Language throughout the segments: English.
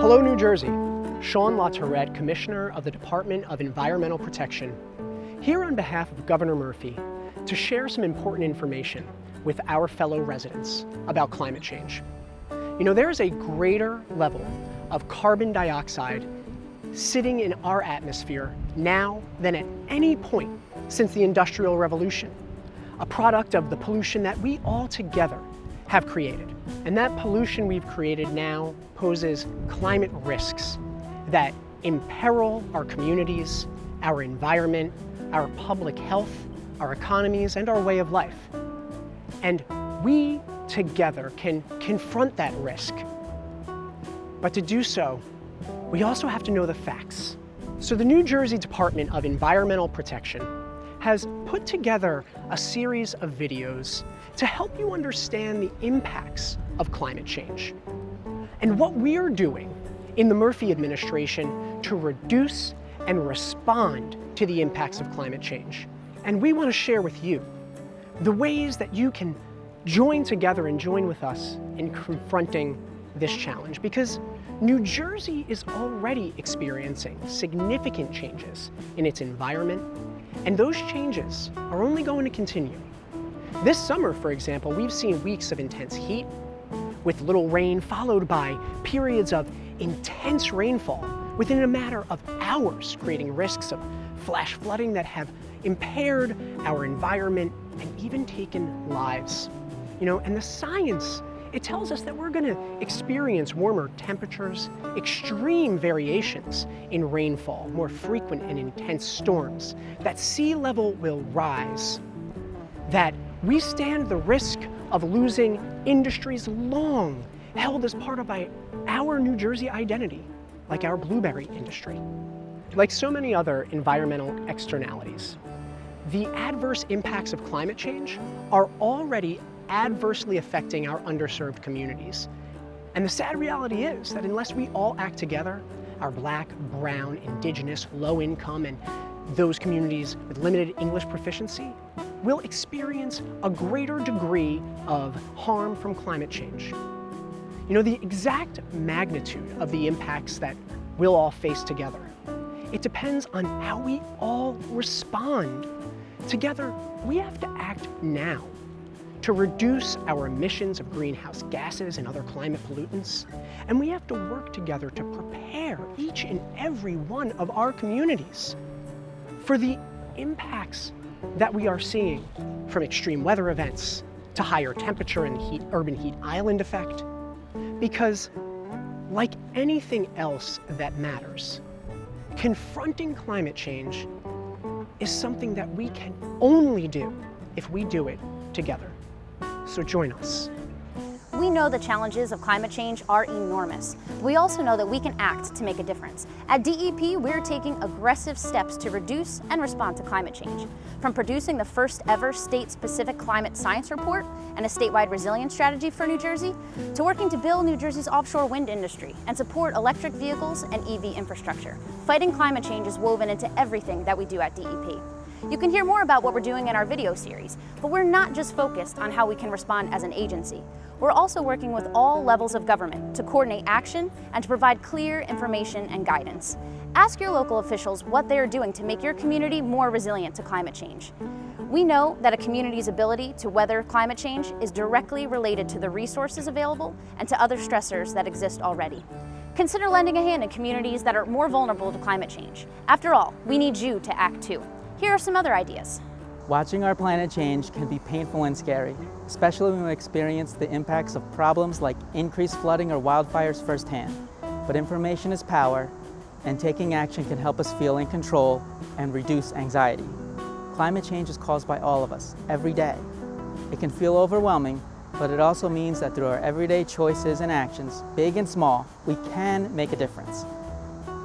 Hello, New Jersey. Sean LaTourette, Commissioner of the Department of Environmental Protection, here on behalf of Governor Murphy to share some important information with our fellow residents about climate change. You know, there is a greater level of carbon dioxide sitting in our atmosphere now than at any point since the Industrial Revolution, a product of the pollution that we all together have created. And that pollution we've created now poses climate risks that imperil our communities, our environment, our public health, our economies, and our way of life. And we together can confront that risk. But to do so, we also have to know the facts. So the New Jersey Department of Environmental Protection has put together a series of videos to help you understand the impacts of climate change and what we're doing in the Murphy administration to reduce and respond to the impacts of climate change. And we want to share with you the ways that you can join together and join with us in confronting this challenge, because New Jersey is already experiencing significant changes in its environment, and those changes are only going to continue. This summer, for example, we've seen weeks of intense heat with little rain followed by periods of intense rainfall within a matter of hours, creating risks of flash flooding that have impaired our environment and even taken lives. You know, and the science, it tells us that we're going to experience warmer temperatures, extreme variations in rainfall, more frequent and intense storms, that sea level will rise, that we stand the risk of losing industries long held as part of our New Jersey identity, like our blueberry industry. Like so many other environmental externalities, the adverse impacts of climate change are already adversely affecting our underserved communities. And the sad reality is that unless we all act together, our Black, brown, indigenous, low income, and those communities with limited English proficiency will experience a greater degree of harm from climate change. You know, the exact magnitude of the impacts that we'll all face together, it depends on how we all respond. Together, we have to act now to reduce our emissions of greenhouse gases and other climate pollutants. And we have to work together to prepare each and every one of our communities for the impacts that we are seeing, from extreme weather events to higher temperature and the urban heat island effect. Because like anything else that matters, confronting climate change is something that we can only do if we do it together. So join us. We know the challenges of climate change are enormous. We also know that we can act to make a difference. At DEP, we're taking aggressive steps to reduce and respond to climate change. From producing the first ever state-specific climate science report and a statewide resilience strategy for New Jersey, to working to build New Jersey's offshore wind industry and support electric vehicles and EV infrastructure. Fighting climate change is woven into everything that we do at DEP. You can hear more about what we're doing in our video series, but we're not just focused on how we can respond as an agency. We're also working with all levels of government to coordinate action and to provide clear information and guidance. Ask your local officials what they are doing to make your community more resilient to climate change. We know that a community's ability to weather climate change is directly related to the resources available and to other stressors that exist already. Consider lending a hand in communities that are more vulnerable to climate change. After all, we need you to act too. Here are some other ideas. Watching our planet change can be painful and scary, especially when we experience the impacts of problems like increased flooding or wildfires firsthand. But information is power, and taking action can help us feel in control and reduce anxiety. Climate change is caused by all of us, every day. It can feel overwhelming, but it also means that through our everyday choices and actions, big and small, we can make a difference.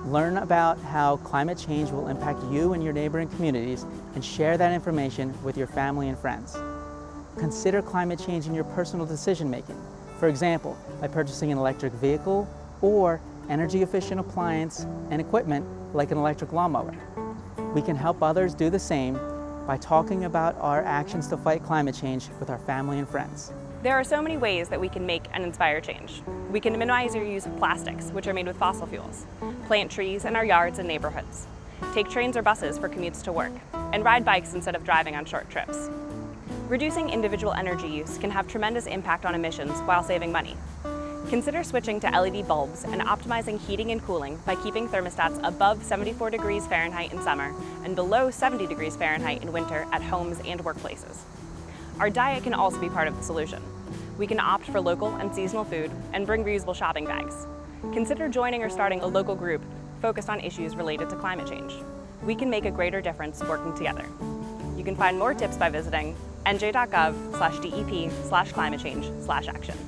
Learn about how climate change will impact you and your neighboring communities and share that information with your family and friends. Consider climate change in your personal decision-making. For example, by purchasing an electric vehicle or energy-efficient appliance and equipment like an electric lawnmower. We can help others do the same by talking about our actions to fight climate change with our family and friends. There are so many ways that we can make and inspire change. We can minimize our use of plastics, which are made with fossil fuels, plant trees in our yards and neighborhoods, take trains or buses for commutes to work, and ride bikes instead of driving on short trips. Reducing individual energy use can have tremendous impact on emissions while saving money. Consider switching to LED bulbs and optimizing heating and cooling by keeping thermostats above 74 degrees Fahrenheit in summer and below 70 degrees Fahrenheit in winter at homes and workplaces. Our diet can also be part of the solution. We can opt for local and seasonal food and bring reusable shopping bags. Consider joining or starting a local group focused on issues related to climate change. We can make a greater difference working together. You can find more tips by visiting nj.gov/dep/climatechange/action.